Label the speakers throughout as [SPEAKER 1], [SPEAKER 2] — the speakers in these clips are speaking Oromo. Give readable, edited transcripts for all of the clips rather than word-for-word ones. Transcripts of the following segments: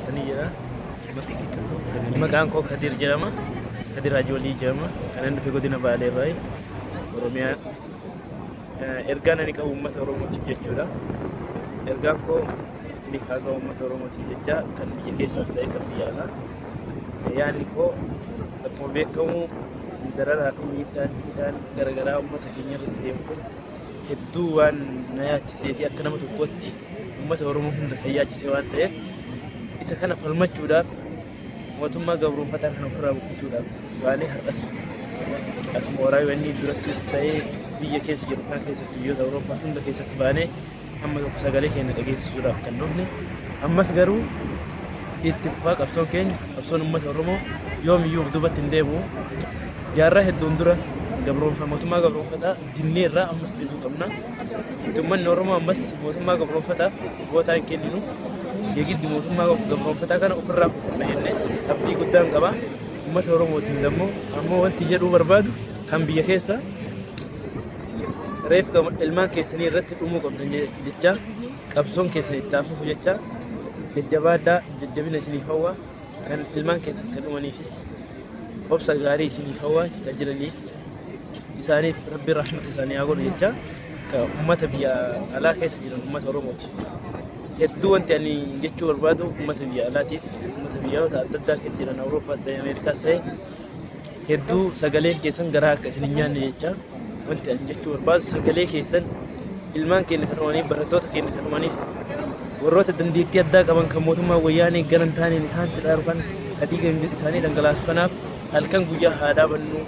[SPEAKER 1] Taniyya maqaan koo Kadir jedhama. Kadir Ajoolii jedhama. Kanan dhufe godina Baalee irraa Oromiyaa. Ergaan ani qabu uummata Oromootiif jechuudha. Ergaan koo isiniif haa ga'u uummata Oromootiif jecha kan biyya keessaas ta'e kan biyya alaa. Yaadni koo akkuma beekamu dararaa fi miidhaan garaagaraa uummata keenya irratti deemu kun hedduu waan na yaachisee fi akka nama tokkotti uummata Oromoo hunda kan yaachisee waan ta'eef isa kana falmachuudhaaf mootummaa gabroonfataa kana ofirraa buqqisuudhaaf baanee har'as asuma waraabanii durattis ta'ee biyya keessa jiru kan keessatti biyyoota Awurooppaa hunda keessatti baanee amma tokko sagalee keenya dhageessisuudhaaf kan dhufne ammas garuu itti fufaa qabsoon keenya qabsoon uummata Oromoo yoomiyyuu duubatti hin deebi'u jaarraa hedduun dura mootummaa gabroonfataa dinnee irraa ammas deebi'uu qabna. Uummanni Oromoo ammas mootummaa gabroonfataaf gootaa hin kenninu yeegiddi mootummaa gabroonfataa kana ofirraa kufna jennee abdii guddaan qaba. Uummata Oromootiin immoo ammoo wanti jedhuu barbaadu kan biyya keessa reef ilmaan keessanii irratti dhumuu qabdan jecha qabsoon keessan itti hafuuf jecha jajjabaadhaa jajjabina isiniif hawwaa kan ilmaan keessan kan dhumaniifis obsa gaarii isiniif hawwaa kan jiraniif isaaniif rabbi rahmata isaanii haa godhu jecha kan uummata biyya alaa keessa jiran uummata Oromootiif hedduu wanti ani jechuu barbaadu uummata biyya alaatiif uummata biyyoota adda addaa keessa jiran Awurooppaas ta'e Ameerikaas ta'e hedduu sagaleen keessan garaa akka isin hin nyaanne jecha wanti ani jechuu barbaadu sagalee keessan ilmaan keenya kan dhumaniif barattoota keenya kan dhumaniif warroota dandeettii addaa qaban kan mootummaa wayyaanee garan taaneen isaan fidhaaru kan sadii isaanii dhangalaasu kanaaf halkan guyyaa haa dhaabannu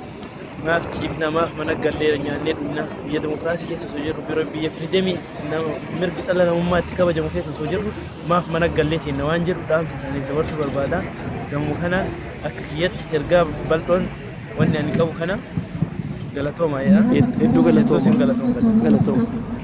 [SPEAKER 1] maaf ciifna maaf mana galleera nyaannee dhumna biyya demokiraasii keessa osoo jirru biyya firiidemii mirgi dhala namummaa itti kabajamu keessa osoo jirru maaf mana gallee teenna waan jedhu dhaamsa isaaniif dabarsuu barbaada. Gamoo kanaan akka kiyyatti ergaa bal'oon wanni ani qabu kana galatoomaa hedduu galatoom.